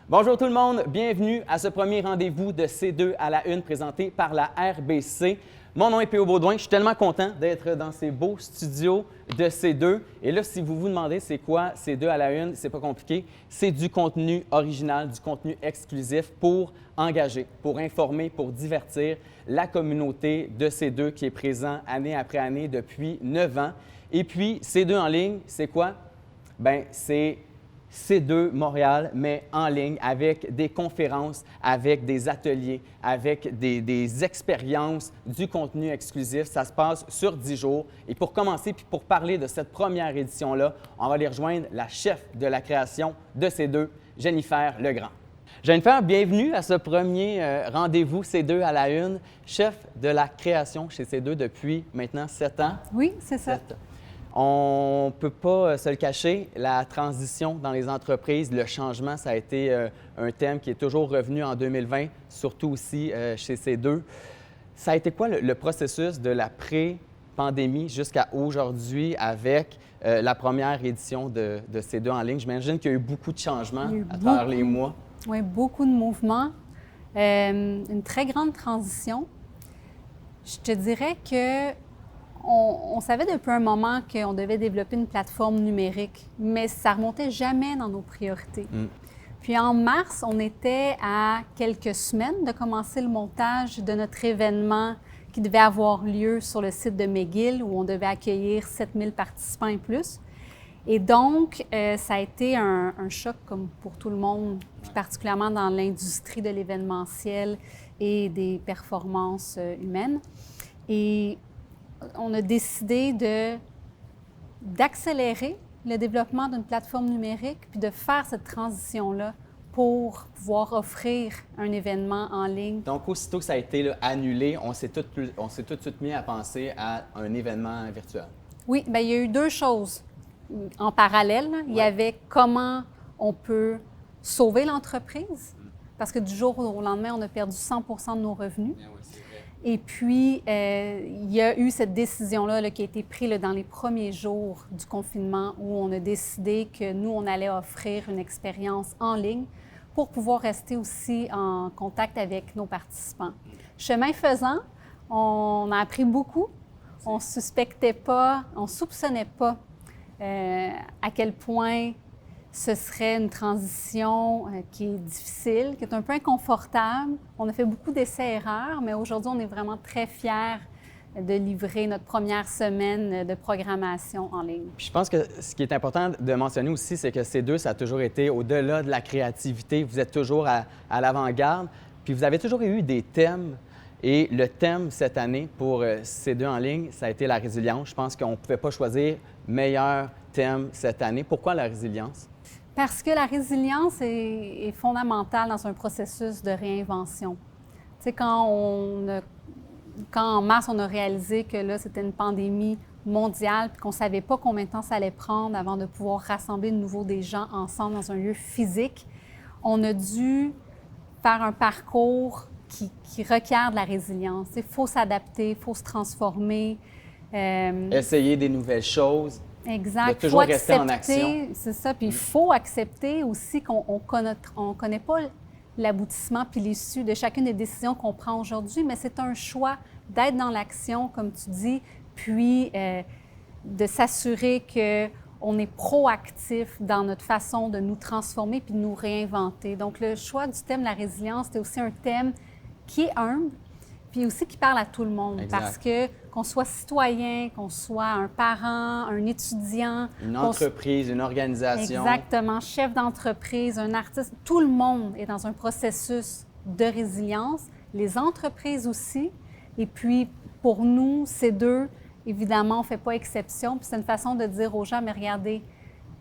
Bonjour tout le monde, bienvenue à ce premier rendez-vous de C2 à la une présenté par la RBC. Mon nom est P.O. Baudouin, je suis tellement content d'être dans ces beaux studios de C2. Et là, si vous vous demandez c'est quoi C2 à la une, c'est pas compliqué. C'est du contenu original, du contenu exclusif pour engager, pour informer, pour divertir la communauté de C2 qui est présent année après année depuis 9 ans. Et puis, C2 en ligne, c'est quoi? Bien, c'est C2 Montréal, mais en ligne, avec des conférences, avec des ateliers, avec des expériences, du contenu exclusif. Ça se passe sur 10 jours. Et pour commencer, puis pour parler de cette première édition-là, on va aller rejoindre la chef de la création de C2, Génifère Legrand. Génifère, bienvenue à ce premier rendez-vous C2 à la une, chef de la création chez C2 depuis maintenant 7 ans. Oui, c'est ça. 7. On ne peut pas se le cacher, la transition dans les entreprises, le changement, ça a été un thème qui est toujours revenu en 2020, surtout aussi chez C2. Ça a été quoi le processus de la pré-pandémie jusqu'à aujourd'hui avec la première édition de C2 en ligne? J'imagine qu'il y a eu beaucoup de changements à travers les mois. Oui, beaucoup de mouvements, une très grande transition. Je te dirais que on savait depuis un moment qu'on devait développer une plateforme numérique, mais ça ne remontait jamais dans nos priorités. Puis en mars, on était à quelques semaines de commencer le montage de notre événement qui devait avoir lieu sur le site de McGill, où on devait accueillir 7000 participants et plus. Et donc, ça a été un choc comme pour tout le monde, puis particulièrement dans l'industrie de l'événementiel et des performances humaines. Et on a décidé d'accélérer le développement d'une plateforme numérique puis de faire cette transition-là pour pouvoir offrir un événement en ligne. Donc, aussitôt que ça a été annulé, on s'est tout de suite mis à penser à un événement virtuel. Oui, bien, il y a eu deux choses en parallèle. Il y avait comment on peut sauver l'entreprise, parce que du jour au lendemain, on a perdu 100% de nos revenus. Bien oui, c'est vrai. Et puis, il y a eu cette décision-là qui a été prise dans les premiers jours du confinement où on a décidé que nous, on allait offrir une expérience en ligne pour pouvoir rester aussi en contact avec nos participants. Chemin faisant, on a appris beaucoup. On ne suspectait pas, on ne soupçonnait pas à quel point ce serait une transition qui est difficile, qui est un peu inconfortable. On a fait beaucoup d'essais-erreurs, mais aujourd'hui, on est vraiment très fiers de livrer notre première semaine de programmation en ligne. Puis je pense que ce qui est important de mentionner aussi, c'est que C2, ça a toujours été au-delà de la créativité. Vous êtes toujours à l'avant-garde, puis vous avez toujours eu des thèmes. Et le thème cette année pour C2 en ligne, ça a été la résilience. Je pense qu'on ne pouvait pas choisir meilleur thème cette année. Pourquoi la résilience? Parce que la résilience est fondamentale dans un processus de réinvention. Tu sais, quand en mars, on a réalisé que là, c'était une pandémie mondiale puis qu'on ne savait pas combien de temps ça allait prendre avant de pouvoir rassembler de nouveau des gens ensemble dans un lieu physique, on a dû faire un parcours qui requiert de la résilience. Il faut s'adapter, il faut se transformer. Essayer des nouvelles choses. Exact. De toujours rester en action. C'est ça. Puis il faut accepter aussi qu'on ne connaît pas l'aboutissement puis l'issue de chacune des décisions qu'on prend aujourd'hui, mais c'est un choix d'être dans l'action, comme tu dis, puis de s'assurer qu'on est proactif dans notre façon de nous transformer puis de nous réinventer. Donc, le choix du thème de la résilience, c'est aussi un thème qui est humble, puis aussi qui parle à tout le monde. Exact. Parce que qu'on soit citoyen, qu'on soit un parent, un étudiant... Une entreprise, une organisation. Exactement, chef d'entreprise, un artiste, tout le monde est dans un processus de résilience, les entreprises aussi. Et puis, pour nous, C2, évidemment, on ne fait pas exception. Puis c'est une façon de dire aux gens, mais regardez,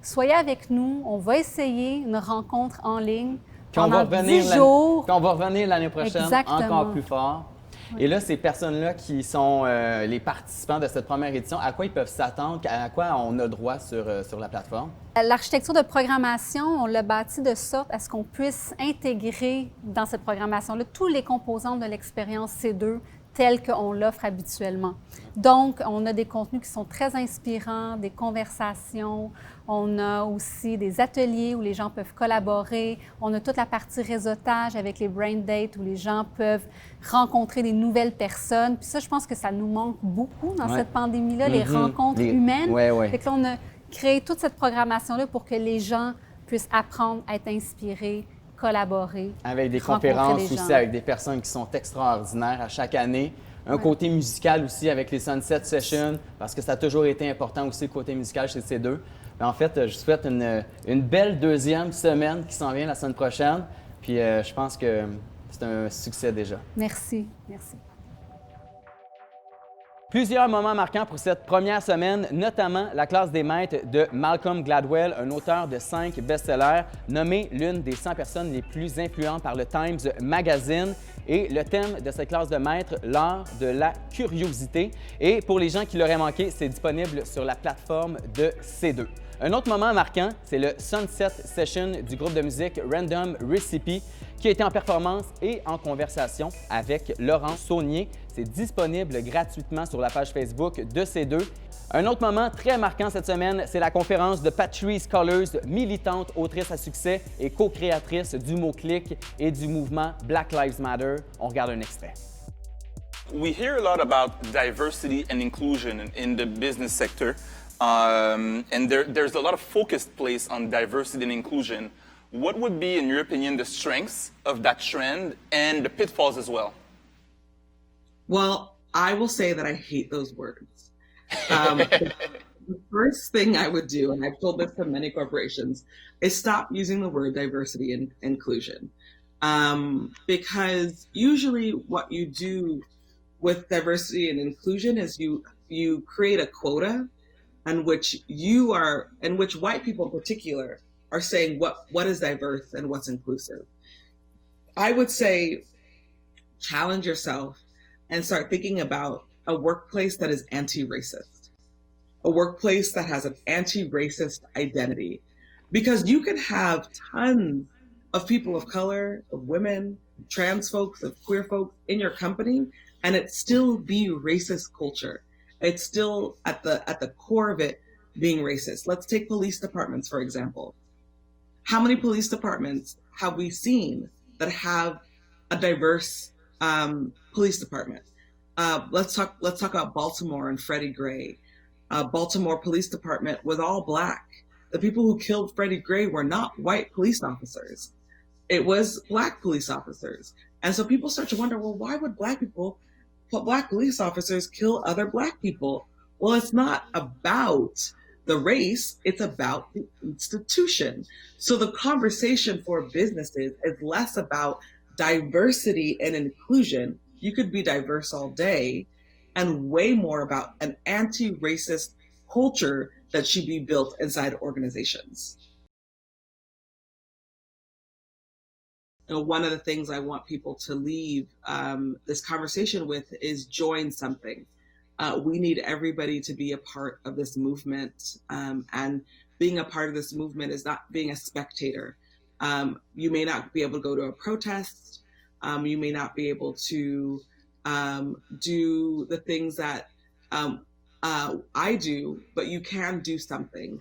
soyez avec nous, on va essayer une rencontre en ligne pendant 10 jours. Puis on va revenir l'année prochaine. Exactement. Encore plus fort. Oui. Et là, ces personnes-là qui sont les participants de cette première édition, à quoi ils peuvent s'attendre? À quoi on a droit sur la plateforme? L'architecture de programmation, on l'a bâtie de sorte à ce qu'on puisse intégrer dans cette programmation-là tous les composantes de l'expérience C2, tel qu'on l'offre habituellement. Donc, on a des contenus qui sont très inspirants, des conversations. On a aussi des ateliers où les gens peuvent collaborer. On a toute la partie réseautage avec les brain dates où les gens peuvent rencontrer des nouvelles personnes. Puis ça, je pense que ça nous manque beaucoup dans cette pandémie-là, les rencontres humaines. Fait que là, on a créé toute cette programmation-là pour que les gens puissent apprendre à être inspirés, collaborer. Avec des conférences aussi, avec des personnes qui sont extraordinaires à chaque année. Un côté musical aussi avec les Sunset Sessions, parce que ça a toujours été important aussi le côté musical chez ces deux. Mais en fait, je souhaite une belle deuxième semaine qui s'en vient la semaine prochaine. Puis je pense que c'est un succès déjà. Merci, merci. Plusieurs moments marquants pour cette première semaine, notamment la classe des maîtres de Malcolm Gladwell, un auteur de 5 best-sellers, nommé l'une des 100 personnes les plus influentes par le Times Magazine. Et le thème de cette classe de maîtres, l'art de la curiosité. Et pour les gens qui l'auraient manqué, c'est disponible sur la plateforme de C2. Un autre moment marquant, c'est le Sunset Session du groupe de musique Random Recipe qui a été en performance et en conversation avec Laurent Saunier. C'est disponible gratuitement sur la page Facebook de C2. Un autre moment très marquant cette semaine, c'est la conférence de Patrice Cullors, militante, autrice à succès et co-créatrice du mot-clic et du mouvement Black Lives Matter. On regarde un extrait. We hear a lot about diversity and inclusion in the business sector, and there's a lot of focus placed on diversity and inclusion. What would be, in your opinion, the strengths of that trend and the pitfalls as well? Well, I will say that I hate those words. The first thing I would do, and I've told this to many corporations, is stop using the word diversity and inclusion. Because usually what you do with diversity and inclusion is you create a quota in which white people in particular are saying what is diverse and what's inclusive. I would say challenge yourself and start thinking about a workplace that is anti-racist, a workplace that has an anti-racist identity, because you can have tons of people of color, of women, trans folks, of queer folks in your company, and it still be racist culture. It's still at the core of it being racist. Let's take police departments, for example. How many police departments have we seen that have a diverse police department? Let's talk about Baltimore and Freddie Gray. Baltimore Police Department was all Black. The people who killed Freddie Gray were not white police officers. It was Black police officers. And so people start to wonder, well, why would Black police officers kill other Black people? Well, it's not about the race, it's about the institution. So the conversation for businesses is less about diversity and inclusion. You could be diverse all day, and way more about an anti-racist culture that should be built inside organizations. One of the things I want people to leave this conversation with is join something. We need everybody to be a part of this movement, and being a part of this movement is not being a spectator. You may not be able to go to a protest. You may not be able to do the things that I do, but you can do something.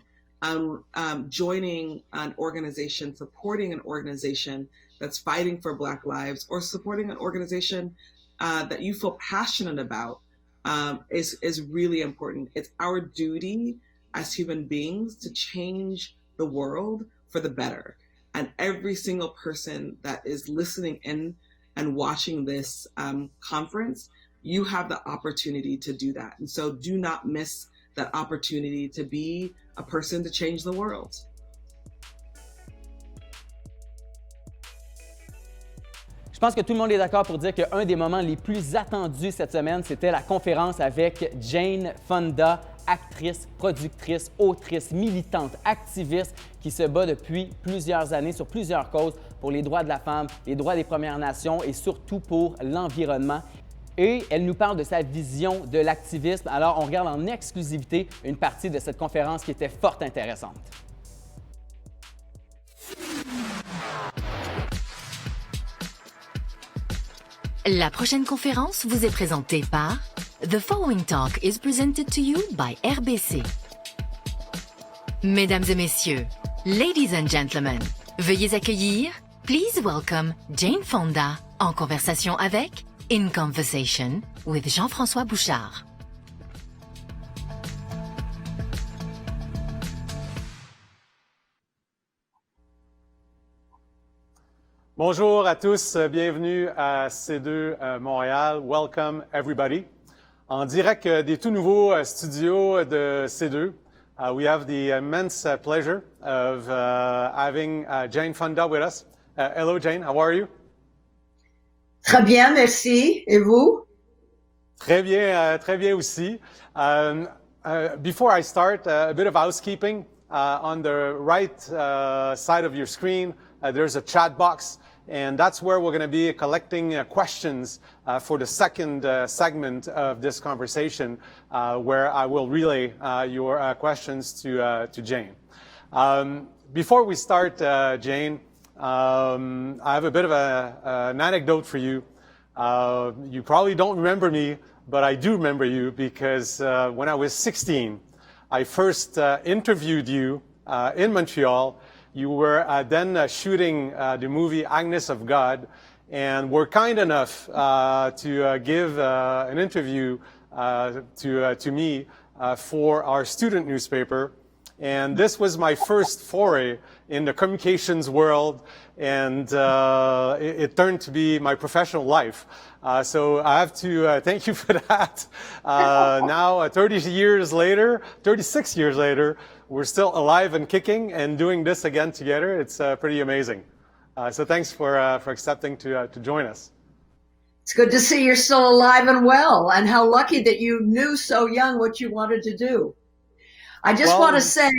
Joining an organization, supporting an organization that's fighting for Black lives, or supporting an organization that you feel passionate about is really important. It's our duty as human beings to change the world for the better. And every single person that is listening in and watching this conference, you have the opportunity to do that. And so do not miss that opportunity to be a person to change the world. Je pense que tout le monde est d'accord pour dire qu'un des moments les plus attendus cette semaine, c'était la conférence avec Fonda, actrice, productrice, autrice, militante, activiste, qui se bat depuis plusieurs années sur plusieurs causes pour les droits de la femme, les droits des Premières Nations et surtout pour l'environnement. Et elle nous parle de sa vision de l'activisme. Alors, on regarde en exclusivité une partie de cette conférence qui était fort intéressante. La prochaine conférence vous est présentée par The following talk is presented to you by RBC. Mesdames et messieurs, ladies and gentlemen, veuillez accueillir, please welcome Jane Fonda en conversation avec In Conversation with Jean-François Bouchard. Bonjour à tous, bienvenue à C2 Montréal. Welcome everybody. En direct des tout nouveaux studios de C2, we have the immense pleasure of having Jane Fonda with us. Hello Jane, how are you? Très bien, merci. Et vous? Très bien aussi. Before I start, a bit of housekeeping. On the right side of your screen, there's a chat box, and that's where we're going to be collecting questions for the second segment of this conversation, where I will relay your questions to Jane. Before we start, Jane, I have a bit of an anecdote for you. You probably don't remember me, but I do remember you because when I was 16, I first interviewed you in Montreal. You were then shooting the movie Agnes of God, and were kind enough to give an interview to me for our student newspaper. And this was my first foray in the communications world, and it turned to be my professional life. So I have to thank you for that. Now, 36 years later, we're still alive and kicking and doing this again together. It's pretty amazing. So thanks for accepting to join us. It's good to see you're still alive and well, and how lucky that you knew so young what you wanted to do. I just want to say,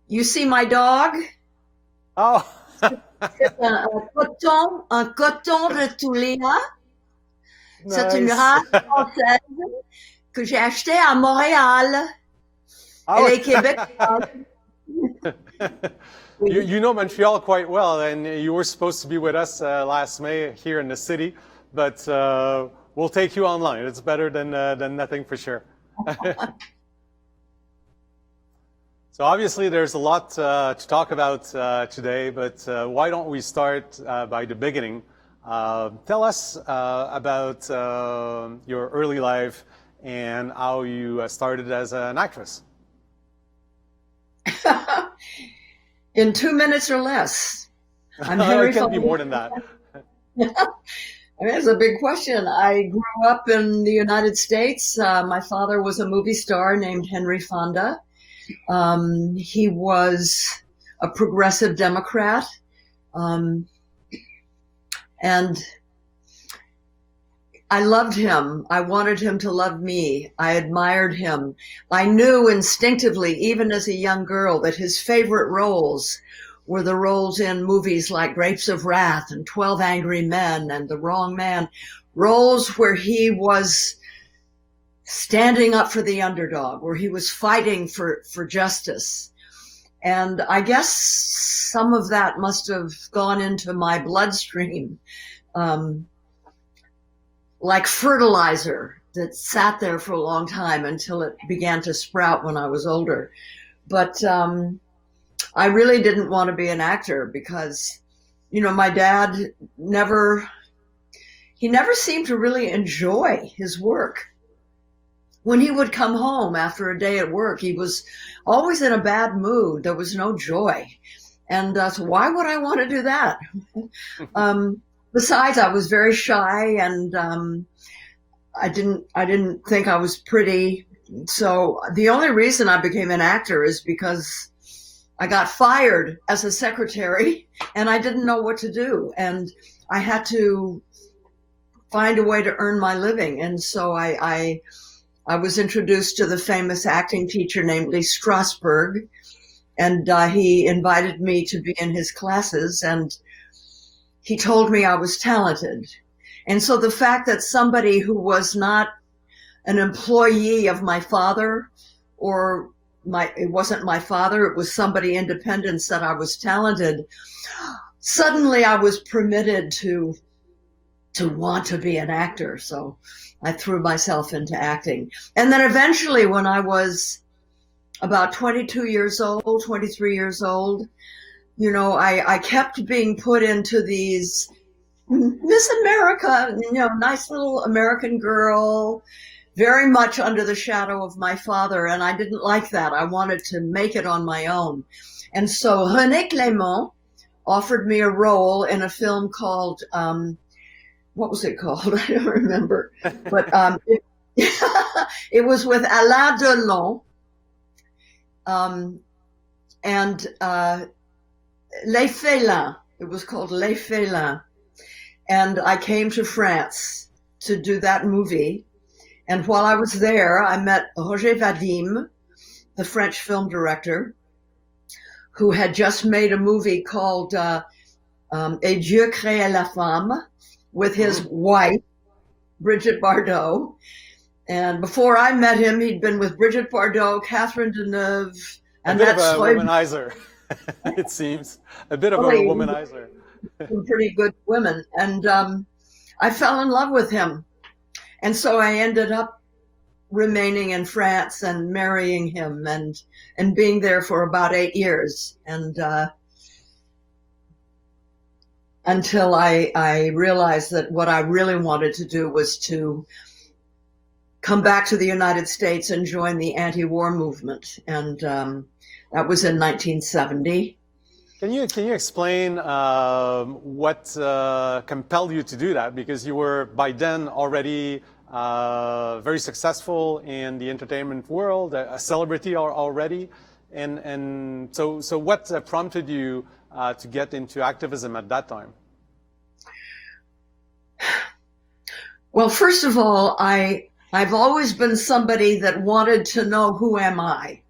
you see my dog? Oh. C'est un coton retulia. Nice. C'est une race française que j'ai achetée à Montréal. Oh. Elle est québécoise. You know Montreal quite well, and you were supposed to be with us last May here in the city, but we'll take you online. It's better than nothing for sure. So obviously there's a lot to talk about today, but why don't we start by the beginning? Tell us about your early life and how you started as an actress. In 2 minutes or less. I'm Henry it can be more than that. That's a big question. I grew up in the United States. My father was a movie star named Henry Fonda. He was a progressive Democrat. And I loved him. I wanted him to love me. I admired him. I knew instinctively, even as a young girl, that his favorite roles were the roles in movies like Grapes of Wrath and 12 Angry Men and The Wrong Man, roles where he was standing up for the underdog, where he was fighting for justice. And I guess some of that must have gone into my bloodstream, like fertilizer that sat there for a long time until it began to sprout when I was older. But I really didn't want to be an actor because, my dad never seemed to really enjoy his work. When he would come home after a day at work, he was always in a bad mood. There was no joy. And so why would I want to do that? Besides, I was very shy, and I didn't think I was pretty. So the only reason I became an actor is because I got fired as a secretary, and I didn't know what to do. And I had to find a way to earn my living. And so I was introduced to the famous acting teacher named Lee Strasberg, and he invited me to be in his classes, and he told me I was talented. And so the fact that somebody who was not an employee of my father, or it wasn't my father, it was somebody independent, said I was talented, suddenly I was permitted to to want to be an actor. So I threw myself into acting. And then eventually when I was about 22 years old, 23 years old, you know, I kept being put into these Miss America, you know, nice little American girl, very much under the shadow of my father. And I didn't like that. I wanted to make it on my own. And so René Clément offered me a role in a film called, what was it called? I don't remember. But it was with Alain Delon and Les Félins. It was called Les Félins. And I came to France to do that movie. And while I was there, I met Roger Vadim, the French film director, who had just made a movie called Et Dieu créa la femme with his wife, Brigitte Bardot. And before I met him, he'd been with Brigitte Bardot, Catherine Deneuve, and a bit of a womanizer, it seems. A bit of a womanizer. Some pretty good women. And I fell in love with him. And so I ended up remaining in France and marrying him and being there for about 8 years. And until I realized that what I really wanted to do was to come back to the United States and join the anti-war movement. And that was in 1970. Can you explain what compelled you to do that? Because you were by then already very successful in the entertainment world, a celebrity already, and so what prompted you to get into activism at that time? Well, first of all, I've always been somebody that wanted to know, who am I?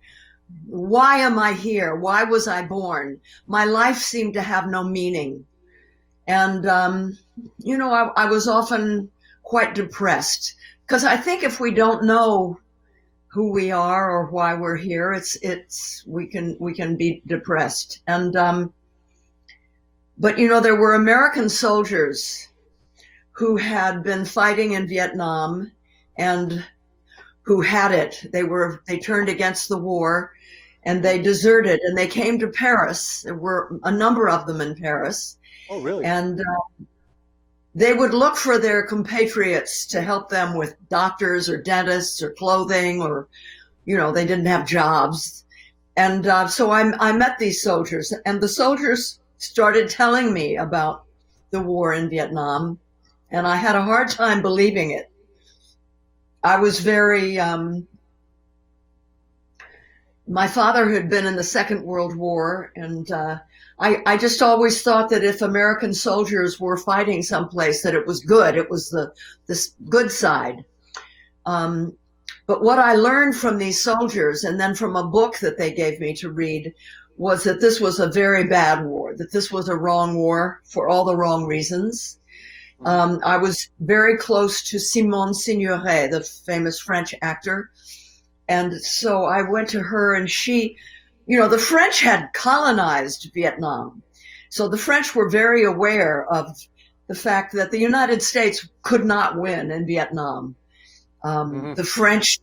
Why am I here? Why was I born? My life seemed to have no meaning. And, you know, I was often quite depressed because I think if we don't know who we are or why we're here, we can be depressed. And, but you know, there were American soldiers who had been fighting in Vietnam and who had it. They turned against the war and they deserted and they came to Paris. There were a number of them in Paris. Oh, really? And they would look for their compatriots to help them with doctors or dentists or clothing, or, you know, they didn't have jobs. And so I met these soldiers, and the soldiers started telling me about the war in Vietnam, and I had a hard time believing it. I was very, my father had been in the Second World War, and I just always thought that if American soldiers were fighting someplace, that it was good. It was this good side. But what I learned from these soldiers, and then from a book that they gave me to read, was that this was a very bad war, that this was a wrong war for all the wrong reasons. I was very close to Simone Signoret, the famous French actor. And so I went to her, and she, you know, the French had colonized Vietnam. So the French were very aware of the fact that the United States could not win in Vietnam. The French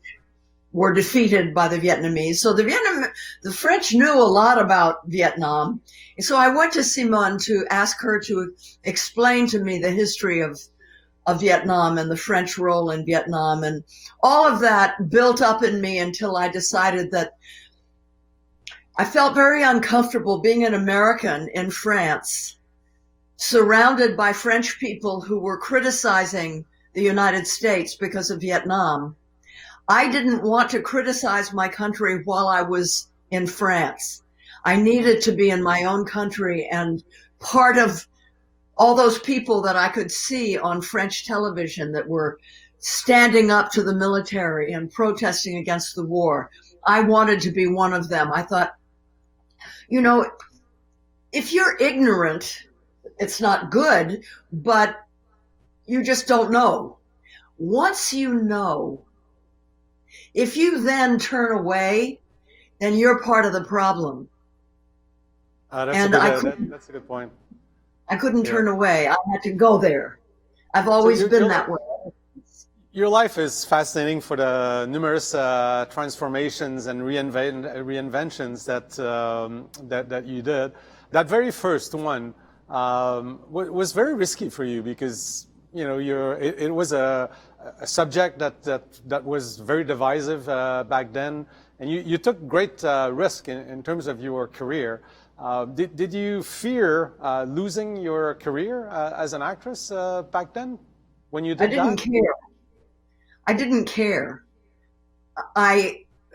were defeated by the Vietnamese. So the French knew a lot about Vietnam. And so I went to Simone to ask her to explain to me the history of Vietnam and the French role in Vietnam. And all of that built up in me until I decided that I felt very uncomfortable being an American in France, surrounded by French people who were criticizing the United States because of Vietnam. I didn't want to criticize my country while I was in France. I needed to be in my own country, and part of all those people that I could see on French television that were standing up to the military and protesting against the war, I wanted to be one of them. I thought, you know, if you're ignorant, it's not good, but you just don't know. Once you know, if you then turn away, then you're part of the problem. That's a good point. I couldn't turn away. I had to go there. I've always been your, that way. your life is fascinating for the numerous transformations and reinventions that you did. That very first one was very risky for you because it was a subject that was very divisive back then, and you took great risk in terms of your career. Did you fear losing your career as an actress back then when you did that? I didn't care.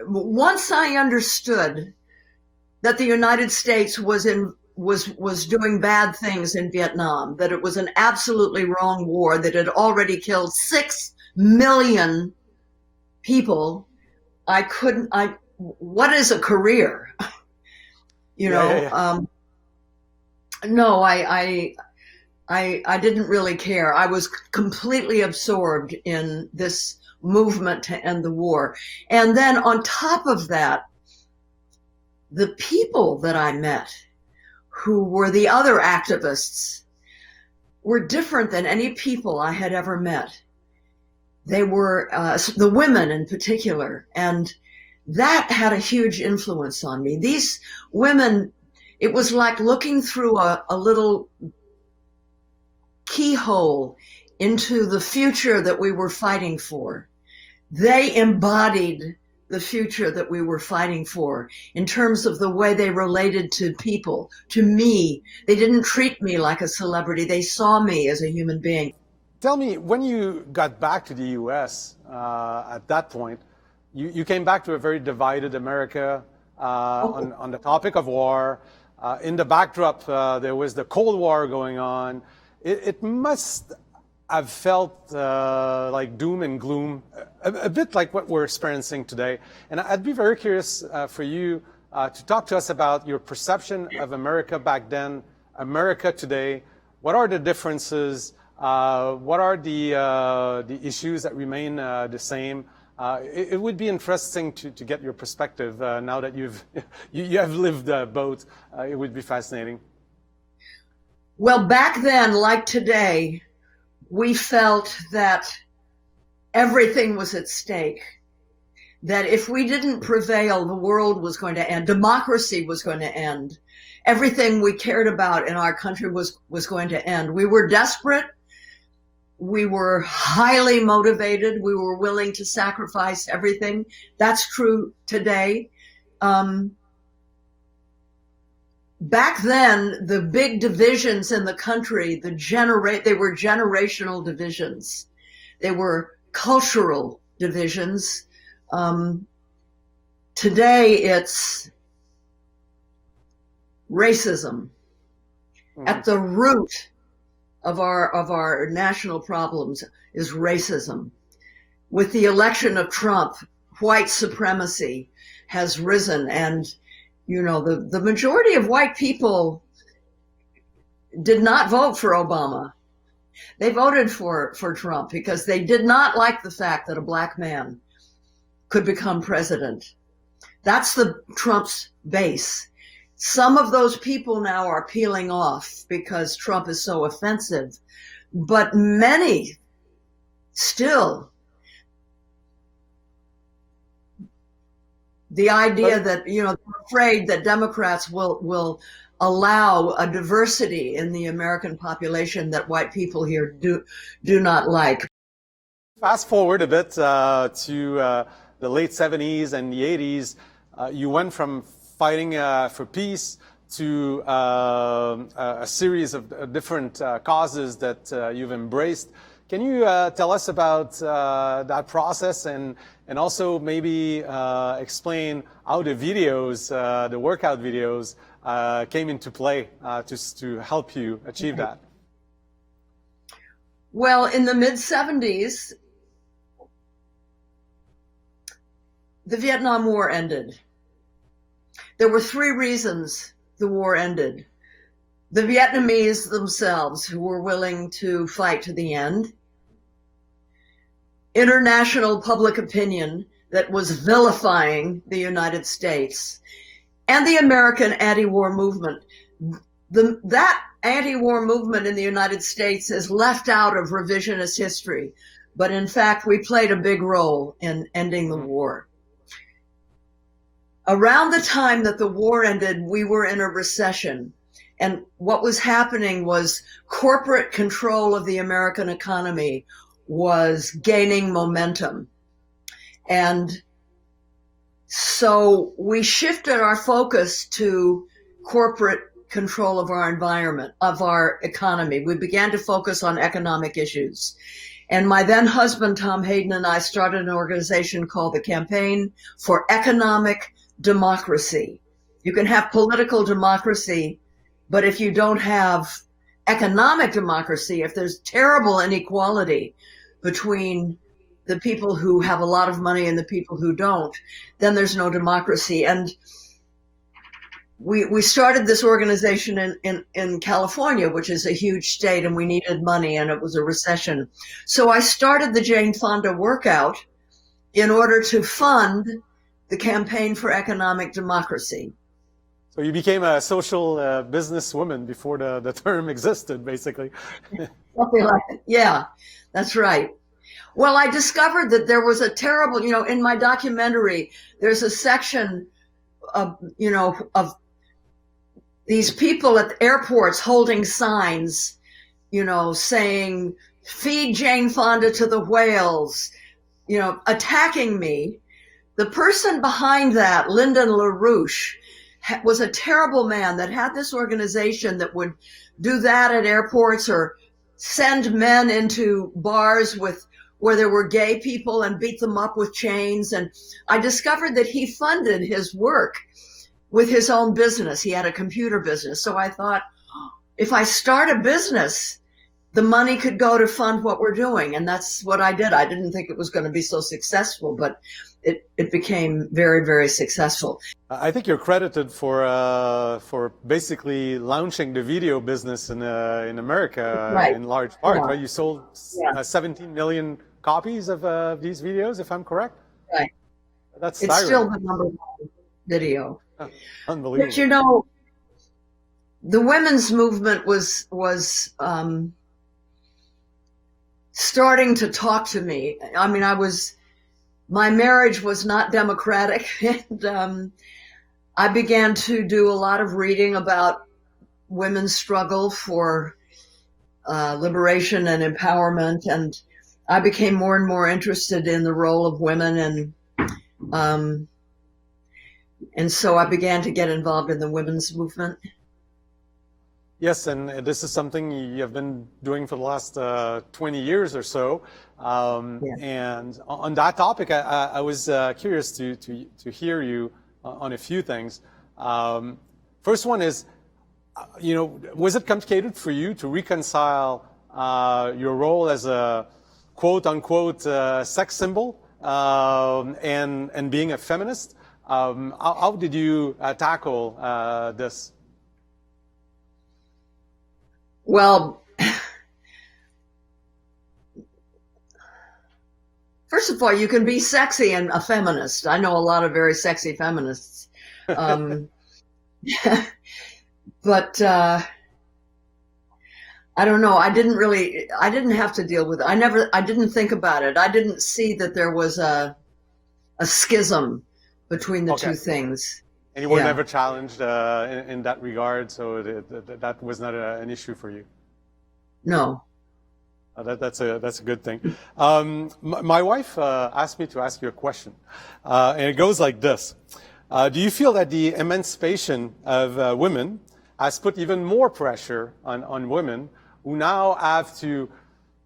Once I understood that the United States was doing bad things in Vietnam, that it was an absolutely wrong war, that it already killed 6 million people, what is a career? No, I didn't really care. I was completely absorbed in this movement to end the war. And then on top of that, the people that I met, who were the other activists, were different than any people I had ever met. They were the women in particular, and that had a huge influence on me. These women, it was like looking through a little keyhole into the future that we were fighting for. They embodied the future that we were fighting for in terms of the way they related to people, to me. They didn't treat me like a celebrity. They saw me as a human being. Tell me, when you got back to the U.S. At that point, you came back to a very divided America on the topic of war. In the backdrop, there was the Cold War going on. It must have felt like doom and gloom, a bit like what we're experiencing today. And I'd be very curious for you to talk to us about your perception of America back then, America today. What are the differences? What are the issues that remain the same? It would be interesting to get your perspective now that you have lived both. It would be fascinating. Well, back then, like today, we felt that everything was at stake, that if we didn't prevail, the world was going to end, democracy was going to end, everything we cared about in our country was going to end. We were desperate. We were highly motivated. We were willing to sacrifice everything. That's true today. Back then, the big divisions in the country, they were generational divisions. They were cultural divisions. Today, it's racism. At the root of our national problems is racism. With the election of Trump, white supremacy has risen, and the majority of white people did not vote for Obama. They voted for Trump because they did not like the fact that a black man could become president. That's Trump's base. Some of those people now are peeling off because Trump is so offensive, but many still. The idea that, they're afraid that Democrats will allow a diversity in the American population that white people here do not like. Fast forward a bit to the late 70s and the 80s. You went from fighting for peace to a series of different causes that you've embraced. Can you tell us about that process and also maybe explain how the videos, the workout videos, came into play to help you achieve that? Well, in the mid-70s, the Vietnam War ended. There were 3 reasons the war ended. The Vietnamese themselves, who were willing to fight to the end. International public opinion that was vilifying the United States. And the American anti-war movement. That anti-war movement in the United States is left out of revisionist history. But in fact, we played a big role in ending the war. Around the time that the war ended, we were in a recession. And what was happening was corporate control of the American economy was gaining momentum. And so we shifted our focus to corporate control of our environment, of our economy. We began to focus on economic issues. And my then husband, Tom Hayden, and I started an organization called the Campaign for Economic Democracy. You can have political democracy, but if you don't have economic democracy, if there's terrible inequality between the people who have a lot of money and the people who don't, then there's no democracy. And we started this organization in California, which is a huge state, and we needed money, and it was a recession. So I started the Jane Fonda workout in order to fund the Campaign for Economic Democracy. So you became a social businesswoman before the term existed, basically. Something like it. Yeah, that's right. Well, I discovered that there was a terrible, in my documentary, there's a section of these people at the airports holding signs, saying, feed Jane Fonda to the whales, attacking me. The person behind that, Lyndon LaRouche, was a terrible man that had this organization that would do that at airports or send men into bars where there were gay people and beat them up with chains. And I discovered that he funded his work with his own business. He had a computer business. So I thought, if I start a business, the money could go to fund what we're doing. And that's what I did. I didn't think it was going to be so successful, but it became very, very successful. I think you're credited for basically launching the video business in America, right, in large part. Yeah. Right? You sold 17 million copies of these videos, if I'm correct. Right. That's it's still the number one video. Oh, unbelievable. But the women's movement was starting to talk to me. I mean, my marriage was not democratic, and I began to do a lot of reading about women's struggle for liberation and empowerment, and I became more and more interested in the role of women, and so I began to get involved in the women's movement. Yes, and this is something you have been doing for the last 20 years or so. And on that topic, I was curious to hear you on a few things. First one is, was it complicated for you to reconcile your role as a quote-unquote sex symbol and being a feminist? How did you tackle this? Well, first of all, you can be sexy and a feminist. I know a lot of very sexy feminists. But I don't know. I didn't have to deal with it. I didn't think about it. I didn't see that there was a schism between the two things. And you were never challenged in that regard, so that was not an issue for you? No. That's a good thing. My wife asked me to ask you a question, and it goes like this. Do you feel that the emancipation of women has put even more pressure on women who now have to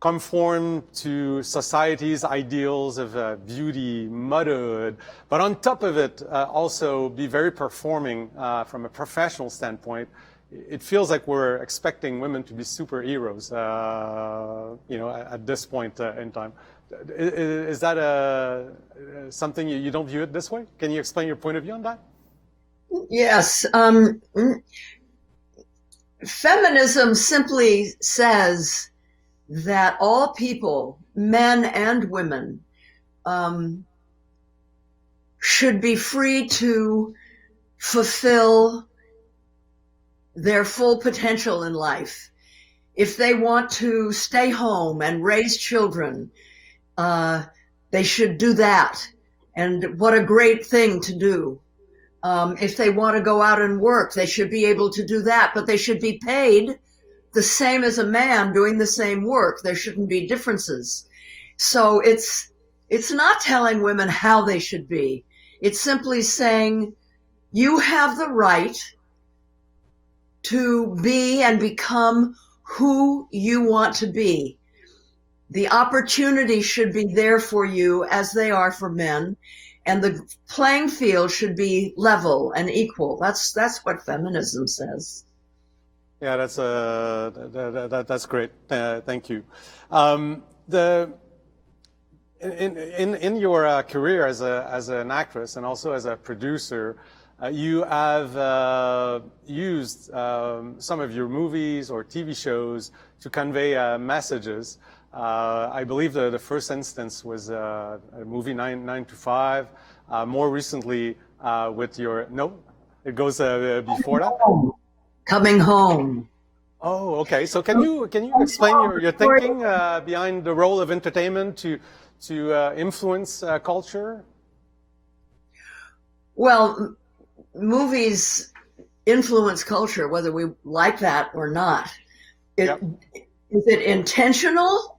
conform to society's ideals of beauty, motherhood, but on top of it, also be very performing from a professional standpoint? It feels like we're expecting women to be superheroes, at this point in time. Is that something you don't view it this way? Can you explain your point of view on that? Yes. Feminism simply says that all people, men and women, should be free to fulfill their full potential in life. If they want to stay home and raise children, they should do that. And what a great thing to do. If they want to go out and work, they should be able to do that, but they should be paid the same as a man doing the same work. There shouldn't be differences. So it's not telling women how they should be. It's simply saying you have the right to be and become who you want to be. The opportunity should be there for you as they are for men, and the playing field should be level and equal. That's what feminism says. Yeah, that's great. Thank you. In your career as an actress and also as a producer, you have used some of your movies or TV shows to convey messages. I believe the first instance was a movie 9 to 5. More recently, with your it goes before that. Coming Home. Oh, okay. So can you explain your thinking behind the role of entertainment to influence culture? Well, movies influence culture, whether we like that or not. Is it intentional?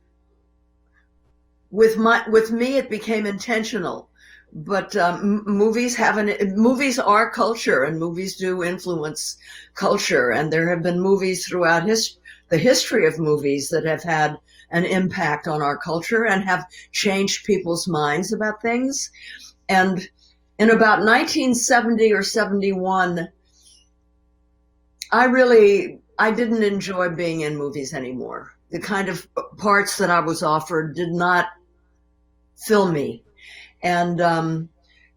With me, it became intentional. But movies are culture, and movies do influence culture. And there have been movies throughout the history of movies that have had an impact on our culture and have changed people's minds about things. And in about 1970 or 71, I didn't enjoy being in movies anymore. The kind of parts that I was offered did not fill me. And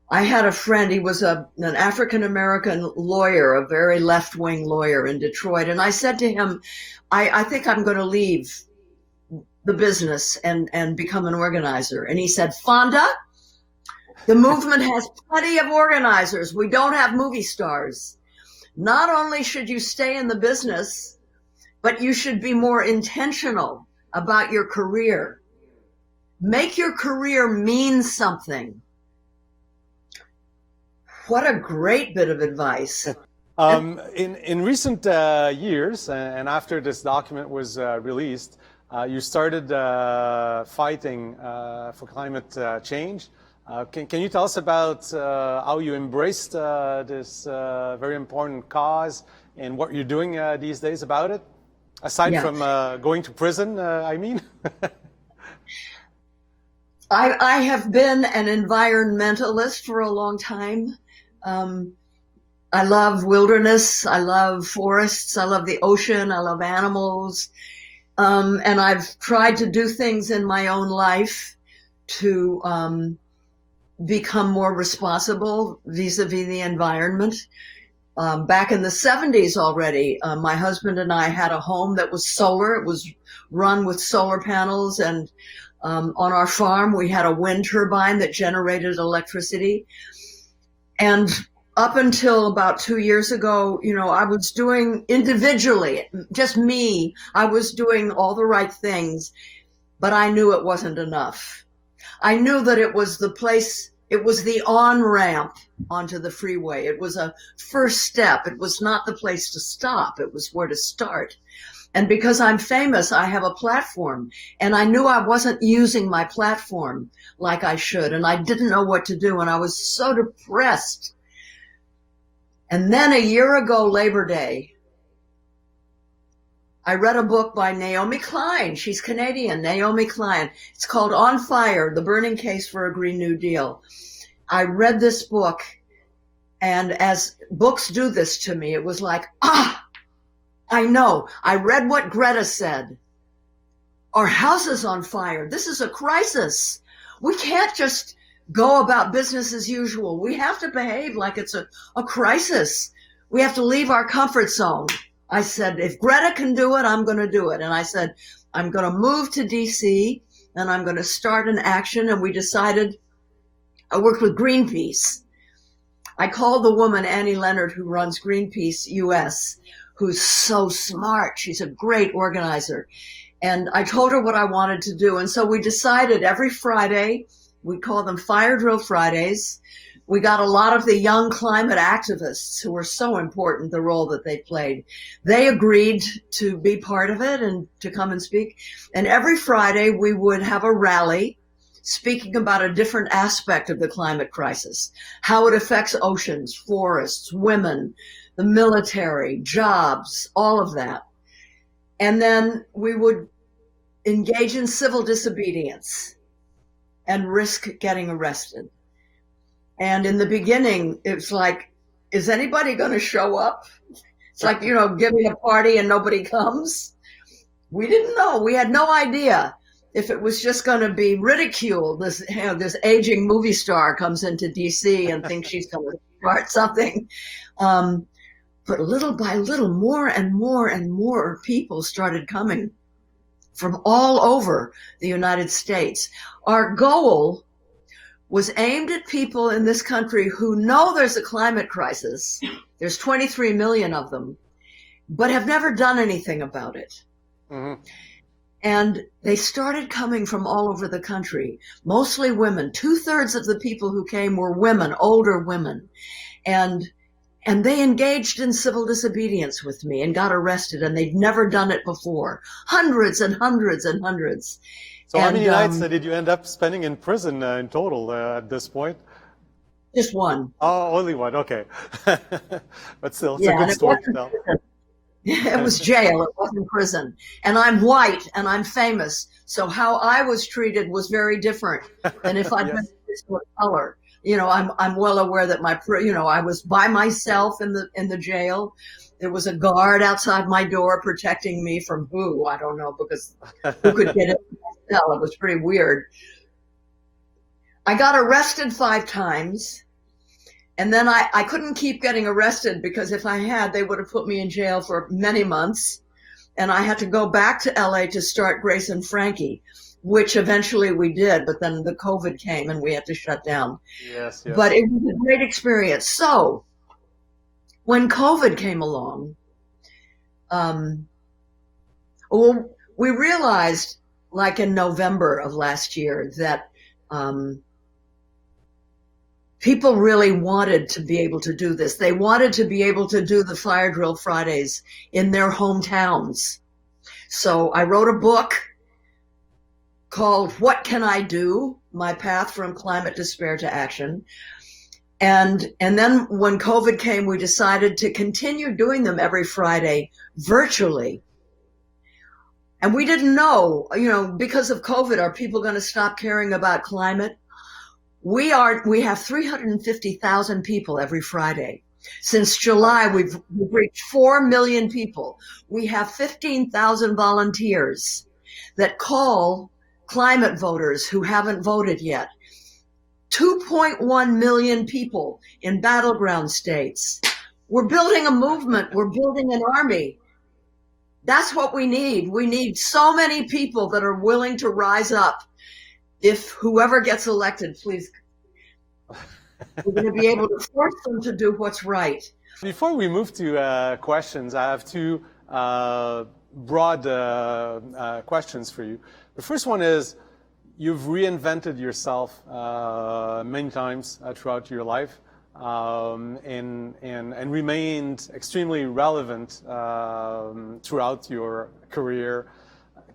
I had a friend, he was an African-American lawyer, a very left-wing lawyer in Detroit. And I said to him, I think I'm going to leave the business and become an organizer. And he said, Fonda, the movement has plenty of organizers. We don't have movie stars. Not only should you stay in the business, but you should be more intentional about your career. Make your career mean something. What a great bit of advice. In recent years, and after this document was released, you started fighting for climate change. Can you tell us about how you embraced this very important cause and what you're doing these days about it? Aside from going to prison, I mean. I have been an environmentalist for a long time. I love wilderness. I love forests. I love the ocean. I love animals. And I've tried to do things in my own life to become more responsible vis-a-vis the environment. Back in the 70s already, my husband and I had a home that was solar. It was run with solar panels, and on our farm we had a wind turbine that generated electricity. And up until about 2 years ago, I was doing individually, just me, I was doing all the right things, but I knew it wasn't enough. I knew that it was the place, it was the on-ramp onto the freeway. It was a first step. It was not the place to stop. It was where to start. And because I'm famous, I have a platform. And I knew I wasn't using my platform like I should. And I didn't know what to do. And I was so depressed. And then a year ago, Labor Day, I read a book by Naomi Klein. She's Canadian, Naomi Klein. It's called On Fire, The Burning Case for a Green New Deal. I read this book, and as books do this to me, it was like, I know. I read what Greta said. Our house is on fire. This is a crisis. We can't just go about business as usual. We have to behave like it's a crisis. We have to leave our comfort zone. I said, if Greta can do it, I'm going to do it. And I said, I'm going to move to DC and I'm going to start an action. And we decided, I worked with Greenpeace. I called the woman, Annie Leonard, who runs Greenpeace US, who's so smart. She's a great organizer. And I told her what I wanted to do. And so we decided every Friday, we call them Fire Drill Fridays. We got a lot of the young climate activists who were so important, the role that they played. They agreed to be part of it and to come and speak. And every Friday we would have a rally speaking about a different aspect of the climate crisis, how it affects oceans, forests, women, the military, jobs, all of that. And then we would engage in civil disobedience and risk getting arrested. And in the beginning, it's like, is anybody going to show up? It's like, giving a party and nobody comes. We didn't know. We had no idea if it was just going to be ridiculed. This aging movie star comes into DC and thinks she's going to start something. But little by little, more and more and more people started coming from all over the United States. Our goal was aimed at people in this country who know there's a climate crisis. There's 23 million of them, but have never done anything about it. Mm-hmm. And they started coming from all over the country, mostly women. 2/3 of the people who came were women, older women. And they engaged in civil disobedience with me and got arrested, and they'd never done it before. Hundreds and hundreds and hundreds. So how many nights did you end up spending in prison in total at this point? Just one. Oh, only one. Okay. But still, it's a good story to tell. It was jail. It wasn't prison. And I'm white and I'm famous. So how I was treated was very different than if I'd been a color. I'm well aware that I was by myself in the jail. There was a guard outside my door protecting me from who? I don't know, because who could get in my cell? It was pretty weird. I got arrested 5 times. And then I couldn't keep getting arrested, because if I had, they would have put me in jail for many months. And I had to go back to LA to start Grace and Frankie, which eventually we did. But then the COVID came and we had to shut down. Yes. But it was a great experience. So when COVID came along, we realized, like in November of last year, that people really wanted to be able to do this. They wanted to be able to do the Fire Drill Fridays in their hometowns. So I wrote a book called What Can I Do? My Path from Climate Despair to Action. And then when COVID came, we decided to continue doing them every Friday virtually. And we didn't know, because of COVID, are people going to stop caring about climate? We have 350,000 people every Friday. Since July, we've reached 4 million people. We have 15,000 volunteers that call climate voters who haven't voted yet. 2.1 million people in battleground states. We're building a movement. We're building an army. That's what we need. We need so many people that are willing to rise up. If whoever gets elected, please, we're going to be able to force them to do what's right. Before we move to questions, I have 2 broad questions for you. The first one is, you've reinvented yourself many times throughout your life and remained extremely relevant throughout your career.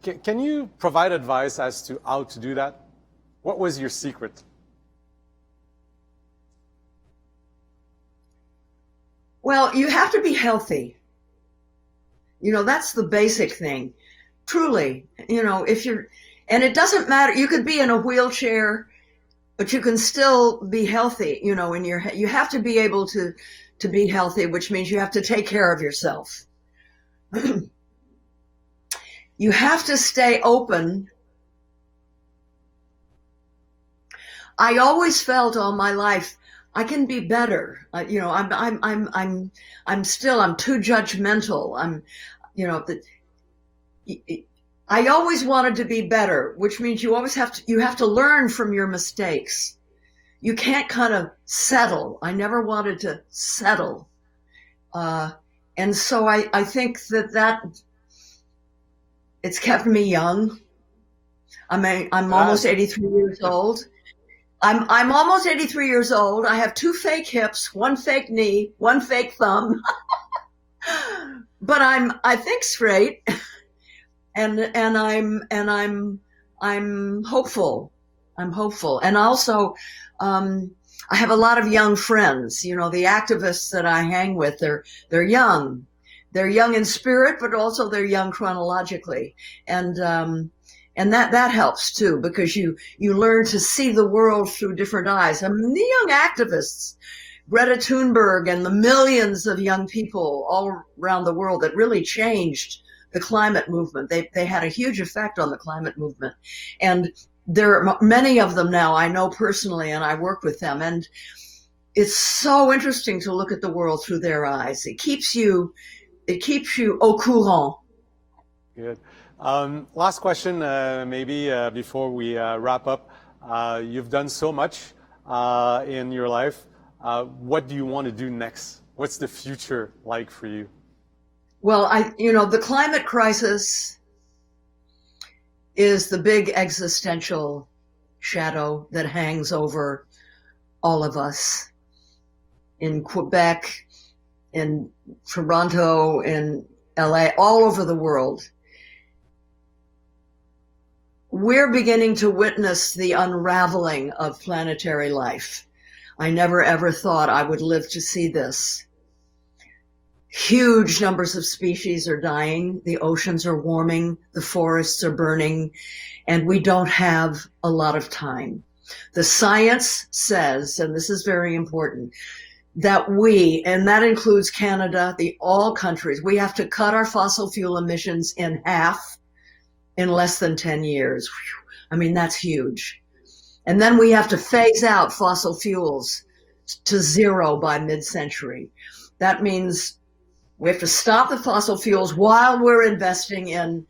Can you provide advice as to how to do that? What was your secret? Well, you have to be healthy. That's the basic thing. Truly, if you're, and it doesn't matter, you could be in a wheelchair, but you can still be healthy, you have to be able to be healthy, which means you have to take care of yourself. You have to stay open. I always felt all my life, I can be better. I'm too judgmental. I always wanted to be better, which means you always have to learn from your mistakes. You can't kind of settle. I never wanted to settle. And so I think that it's kept me young. I mean, I'm almost 83 years old. I'm almost 83 years old. I have 2 fake hips, 1 fake knee, 1 fake thumb. But I think straight. And I'm hopeful. I'm hopeful. And also, I have a lot of young friends. You know, the activists that I hang with, they're young. They're young in spirit, but also they're young chronologically. And that helps too, because you learn to see the world through different eyes. I mean, the young activists, Greta Thunberg and the millions of young people all around the world that really changed the climate movement. They had a huge effect on the climate movement. And there are many of them now I know personally, and I work with them. And it's so interesting to look at the world through their eyes. It keeps you au courant. Good. Last question, maybe before we wrap up. You've done so much in your life. What do you want to do next? What's the future like for you? Well, the climate crisis is the big existential shadow that hangs over all of us in Quebec, in Toronto, in LA, all over the world. We're beginning to witness the unraveling of planetary life. I never ever thought I would live to see this. Huge numbers of species are dying. The oceans are warming. The forests are burning. And we don't have a lot of time. The science says, and this is very important, that we, and that includes Canada, all countries, we have to cut our fossil fuel emissions in half in less than 10 years. I mean, that's huge. And then we have to phase out fossil fuels to 0 by mid-century. That means we have to stop the fossil fuels while we're investing in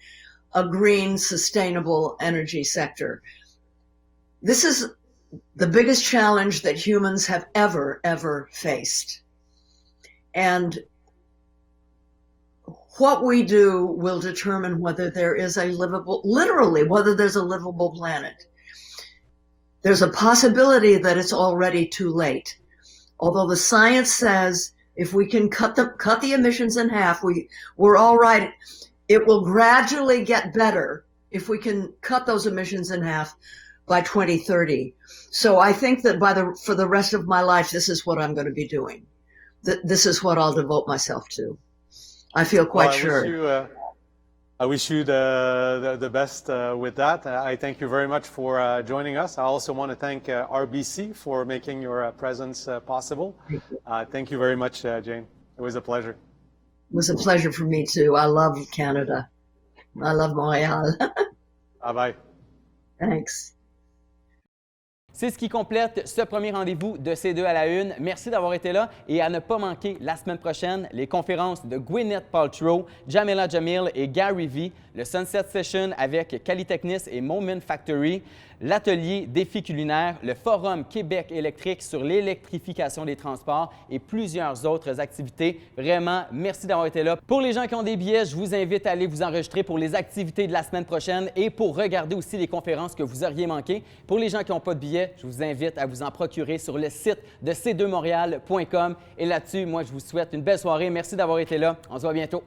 a green, sustainable energy sector. This is the biggest challenge that humans have ever faced. And what we do will determine whether there is whether there's a livable planet. There's a possibility that it's already too late. Although the science says if we can cut the emissions in half, we're all right. It will gradually get better if we can cut those emissions in half by 2030. So I think that for the rest of my life, this is what I'm going to be doing. This is what I'll devote myself to. I feel quite sure. I wish you the best with that. I thank you very much for joining us. I also want to thank RBC for making your presence possible. Thank you very much, Jane. It was a pleasure. It was a pleasure for me too. I love Canada. I love Montréal. Bye-bye. Thanks. C'est ce qui complète ce premier rendez-vous de C2 à la une. Merci d'avoir été là et à ne pas manquer la semaine prochaine les conférences de Gwyneth Paltrow, Jamila Jamil et Gary Vee, le Sunset Session avec Calitechnis et Moment Factory, l'atelier Défis culinaires, le Forum Québec électrique sur l'électrification des transports et plusieurs autres activités. Vraiment, merci d'avoir été là. Pour les gens qui ont des billets, je vous invite à aller vous enregistrer pour les activités de la semaine prochaine et pour regarder aussi les conférences que vous auriez manquées. Pour les gens qui n'ont pas de billets, je vous invite à vous en procurer sur le site de c2montréal.com. Et là-dessus, moi, je vous souhaite une belle soirée. Merci d'avoir été là. On se voit bientôt.